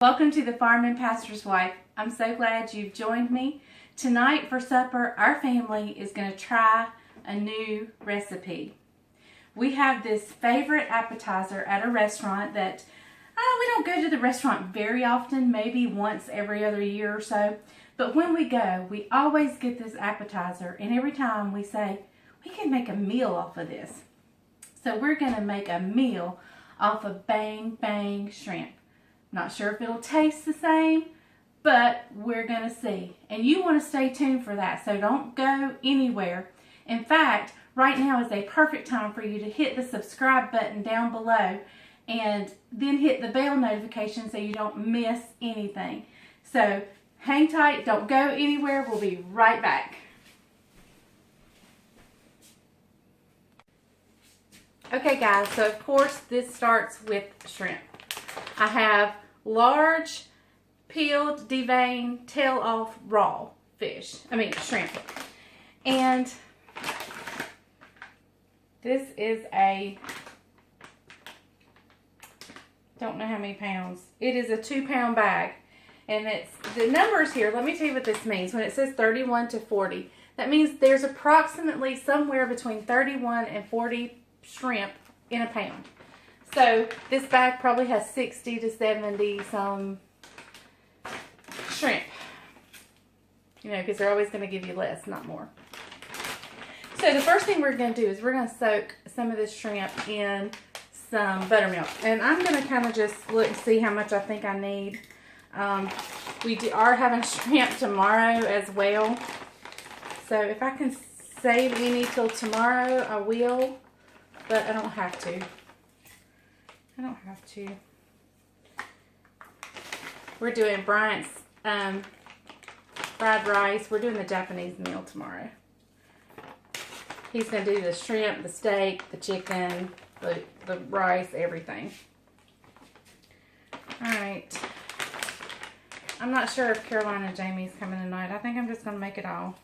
Welcome to the Farm and Pastor's Wife. I'm so glad you've joined me. Tonight for supper, our family is going to try a new recipe. We have this favorite appetizer at a restaurant that we don't go to the restaurant very often, maybe once every other year or so. But when we go, we always get this appetizer, and every time we say, we can make a meal off of this. So we're going to make a meal off of bang shrimp. Not sure if it'll taste the same, but we're going to see. And you want to stay tuned for that, so don't go anywhere. In fact, right now is a perfect time for you to hit the subscribe button down below and then hit the bell notification so you don't miss anything. So hang tight, don't go anywhere. We'll be right back. Okay guys, so of course this starts with shrimp. I have large, peeled, deveined, tail off, raw shrimp. And this is don't know how many pounds. It is a 2-pound bag. And it's the numbers here. Let me tell you what this means. When it says 31 to 40, that means there's approximately somewhere between 31 and 40 shrimp in a pound. So this bag probably has 60 to 70 some shrimp. You know, because they're always going to give you less, not more. So the first thing we're going to do is we're going to soak some of this shrimp in some buttermilk. And I'm going to kind of just look and see how much I think I need. We are having shrimp tomorrow as well. So if I can save any till tomorrow, I will. But I don't have to. We're doing Bryant's fried rice. We're doing the Japanese meal tomorrow. He's going to do the shrimp, the steak, the chicken, the rice, everything. Alright. I'm not sure if Caroline and Jamie's coming tonight. I think I'm just going to make it all.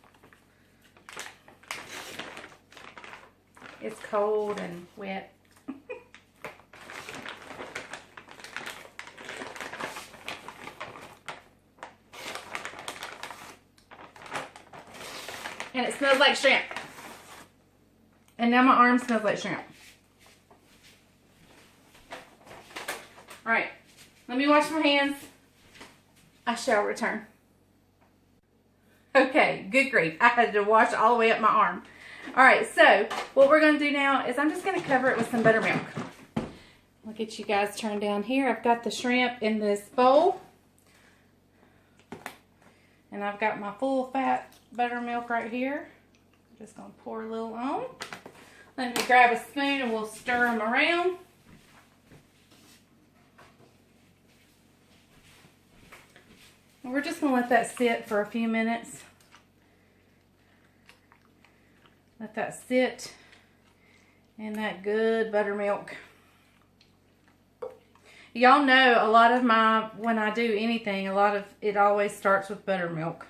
It's cold and wet. And it smells like shrimp. And now my arm smells like shrimp. Alright, let me wash my hands. I shall return. Okay, good grief. I had to wash all the way up my arm. Alright, so what we're going to do now is I'm just going to cover it with some buttermilk. I'll get you guys turned down here. I've got the shrimp in this bowl. And I've got my full fat buttermilk right here. I'm just going to pour a little on. Let me grab a spoon and we'll stir them around. And we're just going to let that sit for a few minutes. Let that sit in that good buttermilk. Y'all know a lot of when I do anything, a lot of it always starts with buttermilk.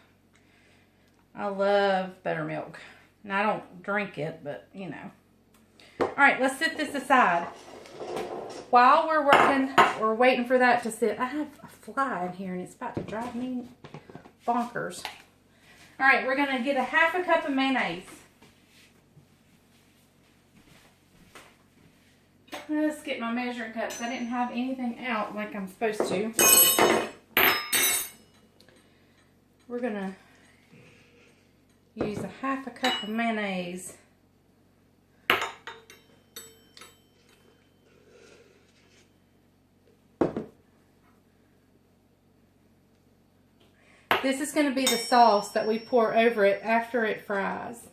I love buttermilk. And I don't drink it, but you know. Alright, let's set this aside. While we're waiting for that to sit, I have a fly in here and it's about to drive me bonkers. Alright, we're going to get a half a cup of mayonnaise. Let's get my measuring cups. I didn't have anything out like I'm supposed to. We're going to use a half a cup of mayonnaise. This is going to be the sauce that we pour over it after it fries.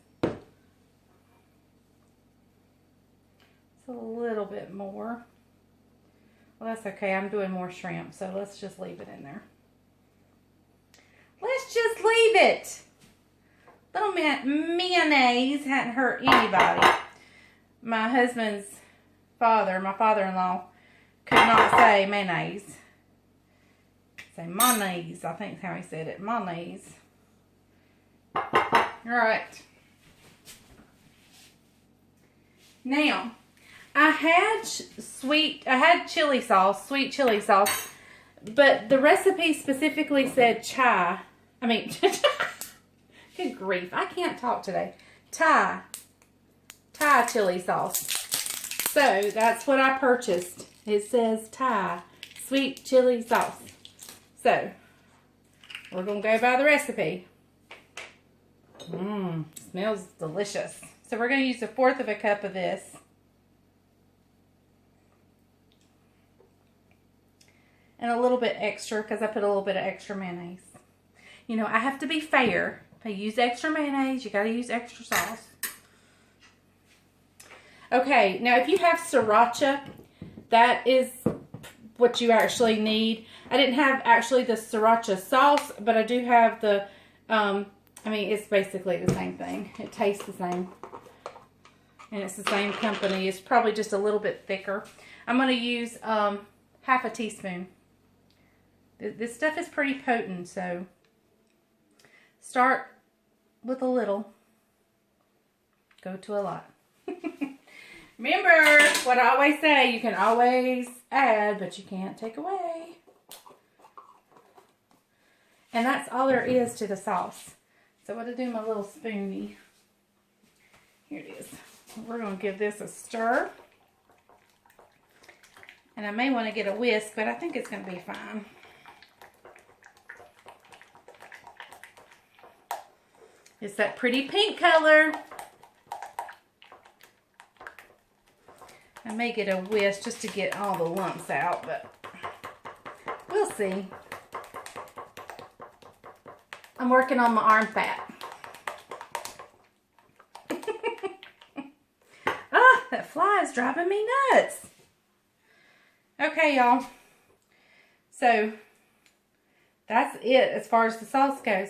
A little bit more. Well, that's okay. I'm doing more shrimp, so let's just leave it in there. Let's just leave it. Little mayonnaise hadn't hurt anybody. My husband's father, my father-in-law, could not say mayonnaise. Say mayonnaise, I think is how he said it. Mayonnaise. All right. Now, I had chili sauce, sweet chili sauce, But the recipe specifically said good grief, I can't talk today. Thai chili sauce. So that's what I purchased. It says Thai sweet chili sauce. So we're going to go by the recipe. Smells delicious. So we're going to use 1/4 of a cup of this. And a little bit extra because I put a little bit of extra mayonnaise. You know, I have to be fair. If I use extra mayonnaise, you got to use extra sauce. Okay, now if you have sriracha, that is what you actually need. I didn't have actually the sriracha sauce, but I do have the, it's basically the same thing. It tastes the same. And it's the same company. It's probably just a little bit thicker. I'm going to use 1/2 teaspoon. This stuff is pretty potent, so start with a little. Go to a lot. Remember what I always say, you can always add, but you can't take away. And that's all there is to the sauce. So what to do, my little spoonie. Here it is. We're going to give this a stir. And I may want to get a whisk, but I think it's going to be fine. It's that pretty pink color. I may get a whisk just to get all the lumps out, but we'll see. I'm working on my arm fat. That fly is driving me nuts. Okay, y'all. So, that's it as far as the sauce goes.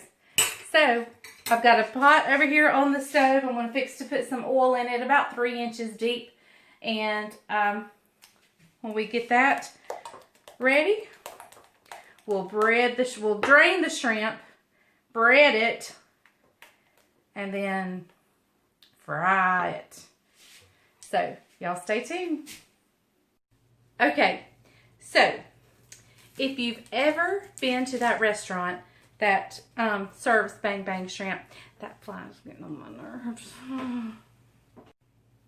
So, I've got a pot over here on the stove. I'm going to fix to put some oil in it, about 3 inches deep. And when we get that ready, we'll drain the shrimp, bread it, and then fry it. So, y'all stay tuned. Okay, so if you've ever been to that restaurant that serves bang bang shrimp, that fly's getting on my nerves.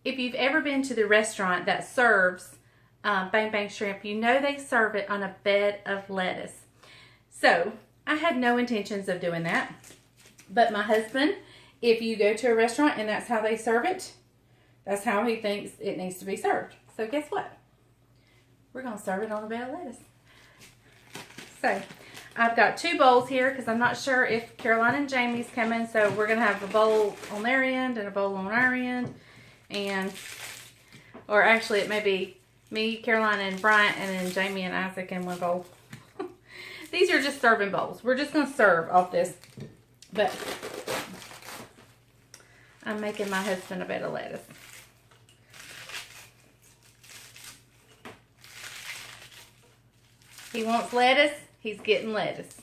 If you've ever been to the restaurant that serves bang bang shrimp, you know they serve it on a bed of lettuce. So I had no intentions of doing that, but my husband, if you go to a restaurant and that's how they serve it, that's how he thinks it needs to be served. So guess what? We're going to serve it on a bed of lettuce. So I've got 2 bowls here because I'm not sure if Caroline and Jamie's coming. So we're going to have a bowl on their end and a bowl on our end. Or actually it may be me, Caroline, and Bryant, and then Jamie and Isaac in one bowl. These are just serving bowls. We're just going to serve off this. But I'm making my husband a bed of lettuce. He wants lettuce, he's getting lettuce.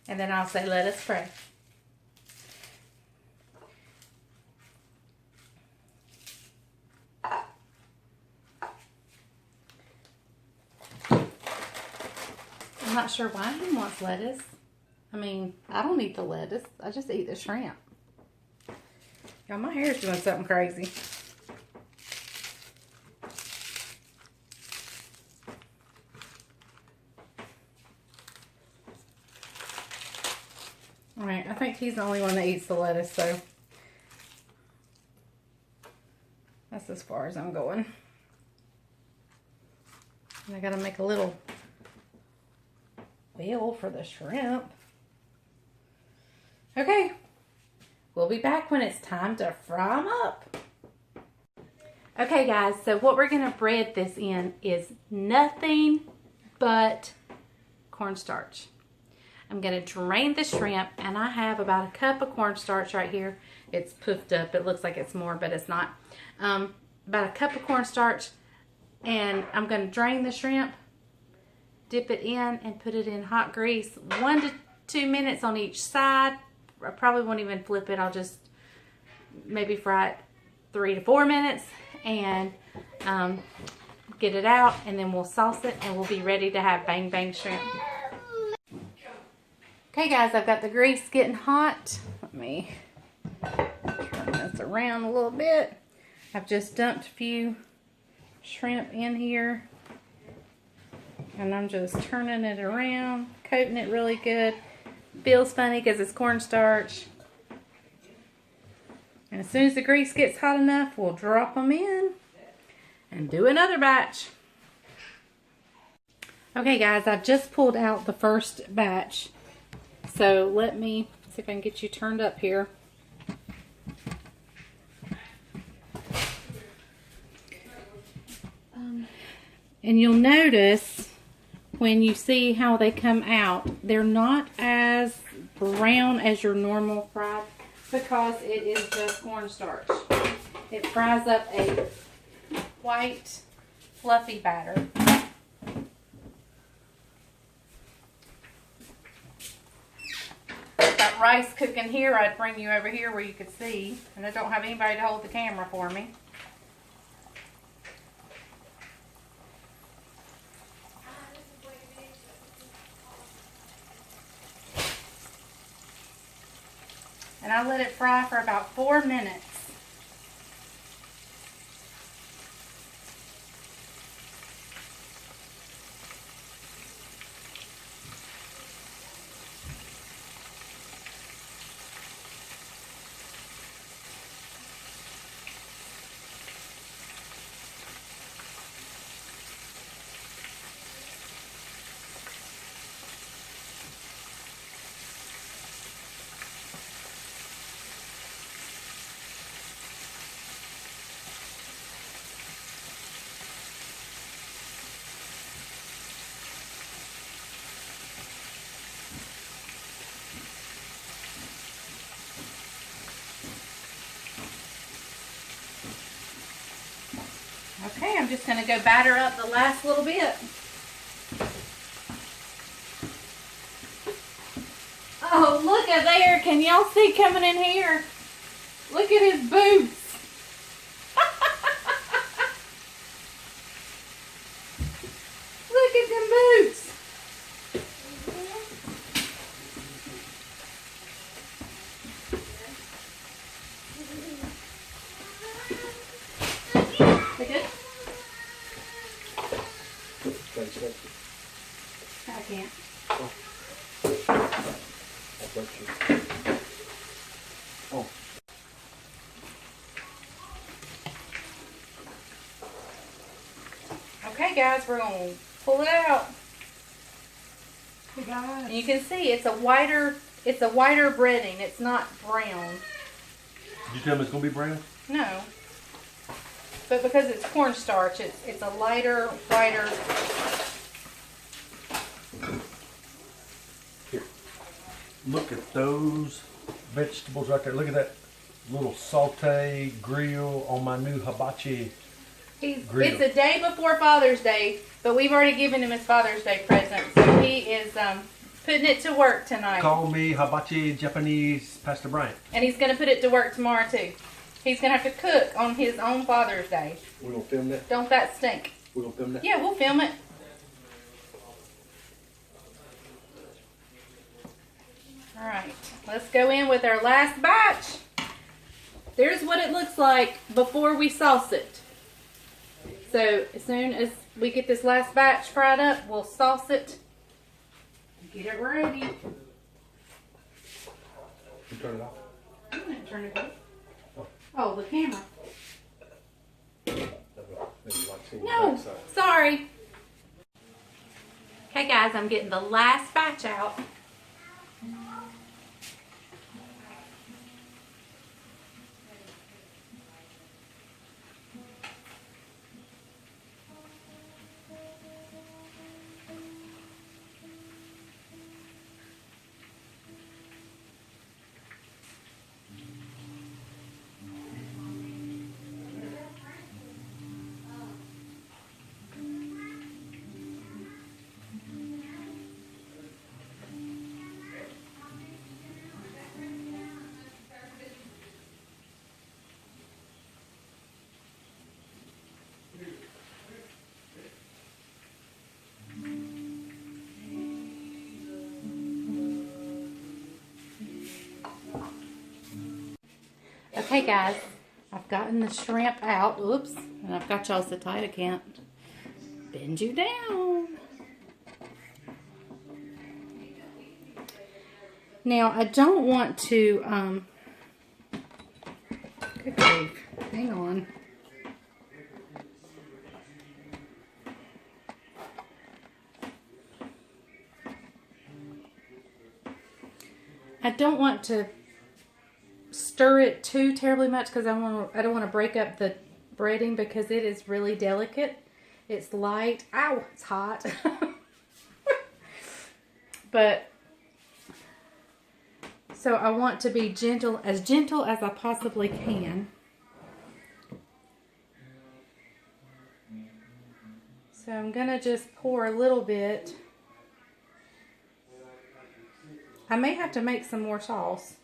And then I'll say, let us pray. I'm not sure why he wants lettuce. I mean, I don't eat the lettuce. I just eat the shrimp. Y'all, my hair's doing something crazy. Alright, I think he's the only one that eats the lettuce, so that's as far as I'm going. And I gotta make a little wheel for the shrimp. Okay, we'll be back when it's time to fry them up. Okay guys, so what we're gonna bread this in is nothing but cornstarch. I'm going to drain the shrimp, and I have about 1 cup of cornstarch right here. It's puffed up. It looks like it's more, but it's not. About 1 cup of cornstarch, and I'm going to drain the shrimp, dip it in, and put it in hot grease. 1 to 2 minutes on each side. I probably won't even flip it. I'll just maybe fry it 3 to 4 minutes, and get it out, and then we'll sauce it, and we'll be ready to have bang bang shrimp. Okay guys, I've got the grease getting hot. Let me turn this around a little bit. I've just dumped a few shrimp in here, and I'm just turning it around, coating it really good. Feels funny because it's cornstarch. And as soon as the grease gets hot enough, we'll drop them in and do another batch. Okay guys, I've just pulled out the first batch. So let me see if I can get you turned up here. And you'll notice when you see how they come out, they're not as brown as your normal fried because it is just cornstarch. It fries up a white, fluffy batter. Got rice cooking here. I'd bring you over here where you could see, and I don't have anybody to hold the camera for me. And I let it fry for about 4 minutes. Okay, I'm just going to go batter up the last little bit. Oh, look at there. Can y'all see coming in here? Look at his boots. Look at them boots. They good? I can't. Oh. Okay guys, we're going to pull it out. Hey guys. And you can see it's a whiter breading. It's not brown. Did you tell me it's going to be brown? No. But because it's cornstarch, it's a lighter, whiter. Here. Look at those vegetables right there. Look at that little saute grill on my new hibachi grill. It's a day before Father's Day, but we've already given him his Father's Day present. So he is putting it to work tonight. Call me Hibachi Japanese Pastor Bryant. And he's going to put it to work tomorrow too. He's going to have to cook on his own Father's Day. We're going to film that? Don't that stink? We're going to film that? Yeah, we'll film it. Alright, let's go in with our last batch. There's what it looks like before we sauce it. So as soon as we get this last batch fried up, we'll sauce it and get it ready. You turn it off? I'm going to turn it off. Oh, the camera. No, sorry. Okay guys, I'm getting the last batch out. Okay guys, I've gotten the shrimp out. Oops, and I've got y'all so tight I can't bend you down. Now I don't want to, good grief, hang on. I don't want to stir it too terribly much because I don't want to break up the breading because it is really delicate. It's light. Ow, it's hot. But so I want to be gentle as I possibly can. So I'm gonna just pour a little bit. I may have to make some more sauce.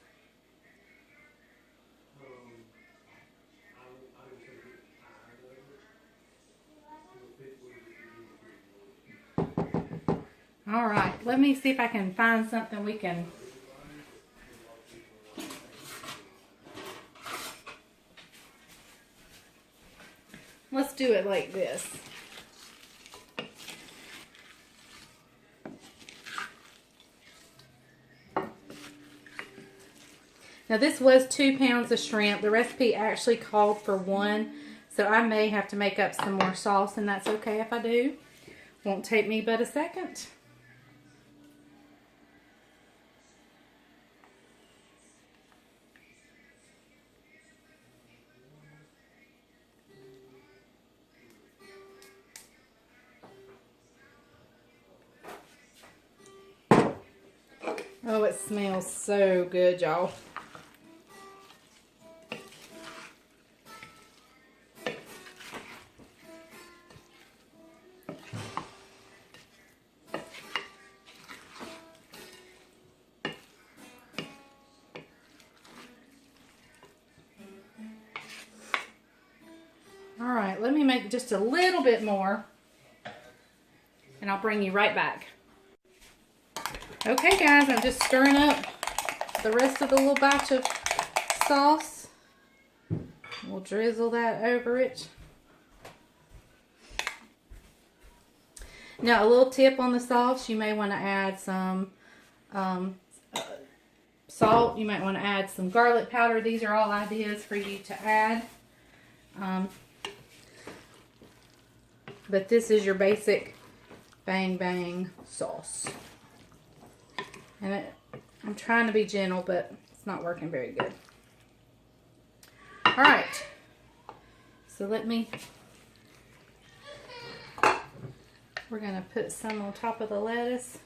All right, let me see if I can find something we can. Let's do it like this. Now this was 2 pounds of shrimp. The recipe actually called for 1, so I may have to make up some more sauce, and that's okay if I do. Won't take me but a second. Oh, it smells so good, y'all. All right, let me make just a little bit more, and I'll bring you right back. Okay guys, I'm just stirring up the rest of the little batch of sauce. We'll drizzle that over it. Now a little tip on the sauce, you may want to add some salt. You might want to add some garlic powder. These are all ideas for you to add. But this is your basic bang bang sauce. And I'm trying to be gentle, but it's not working very good. All right. So we're going to put some on top of the lettuce.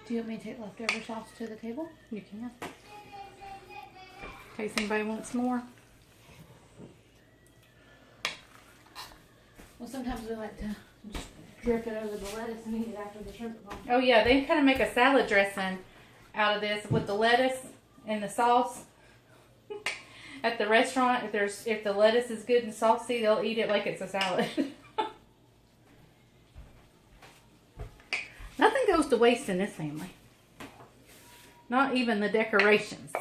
Do you want me to take leftover sauce to the table? You can. In case anybody wants more. Well, sometimes we like to just drip it over the lettuce and eat it after the shrimp. Oh yeah, they kind of make a salad dressing out of this with the lettuce and the sauce. At the restaurant, if the lettuce is good and saucy, they'll eat it like it's a salad. Nothing goes to waste in this family. Not even the decorations.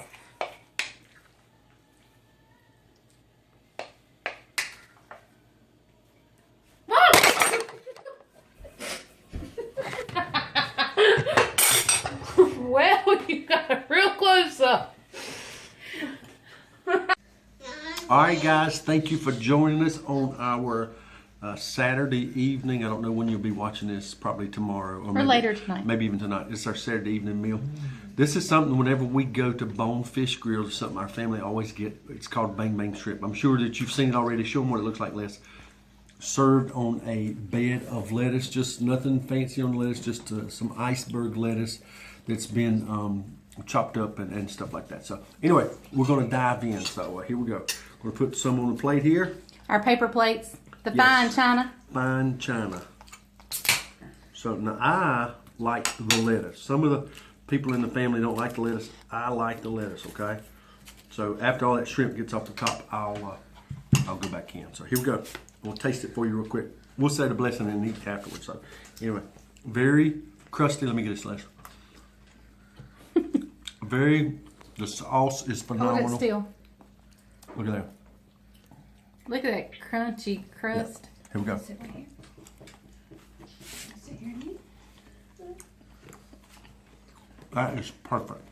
Well, you got a real close up. All right, guys, thank you for joining us on our Saturday evening. I don't know when you'll be watching this, probably tomorrow. Or maybe, later tonight. Maybe even tonight. It's our Saturday evening meal. This is something whenever we go to Bonefish Grill, it's something our family always get. It's called bang bang shrimp. I'm sure that you've seen it already. Show them what it looks like, Les. Served on a bed of lettuce, just nothing fancy on the lettuce, just some iceberg lettuce that's been chopped up and stuff like that. So anyway, we're going to dive in. So here we go. We're going to put some on the plate here. Our paper plates, the Yes. fine china. Fine china. So now I like the lettuce. Some of the people in the family don't like the lettuce. I like the lettuce, okay? So after all that shrimp gets off the top, I'll go back in. So here we go. We'll taste it for you real quick. We'll say the blessing and eat afterwards. So anyway, very crusty. Let me get this last. the sauce is Hold phenomenal. it still. Look at that. Look at that crunchy crust. Here we go. Sit right here. Sit here, Nick. That is perfect.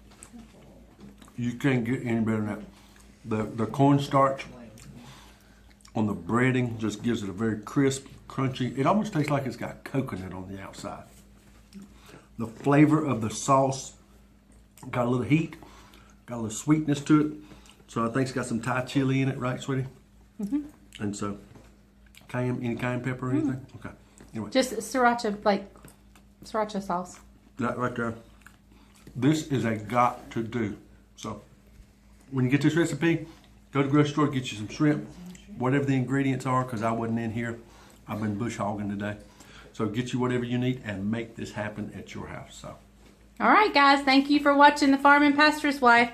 You can't get any better than that. The cornstarch on the breading just gives it a very crisp, crunchy. It almost tastes like it's got coconut on the outside. The flavor of the sauce got a little heat, got a little sweetness to it. So I think it's got some Thai chili in it, right, sweetie? Mm-hmm. And so, any cayenne pepper or anything? Okay. Anyway. Just sriracha, like sriracha sauce. That right there. This is a got to do. So, when you get this recipe, go to the grocery store, get you some shrimp, whatever the ingredients are, because I wasn't in here. I've been bush hogging today. So get you whatever you need and make this happen at your house. So. All right, guys. Thank you for watching The Farming Pastor's Wife.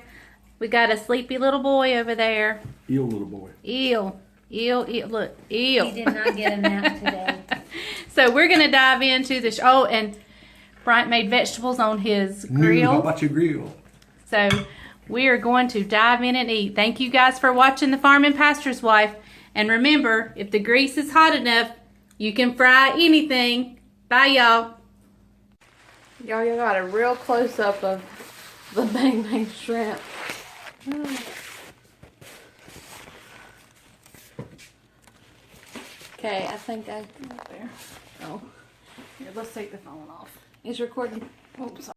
We got a sleepy little boy over there. Eel little boy. Eel. Look, eel. He did not get a nap today. So we're going to dive into this. Oh, and Bryant made vegetables on his grill. How about your grill? So we are going to dive in and eat. Thank you guys for watching The Farming Pastor's Wife. And remember, if the grease is hot enough, you can fry anything. Bye, y'all. Y'all got a real close-up of the bang bang shrimp. Okay, I think I... There. Oh. Here, let's take the phone off. It's recording. Oops.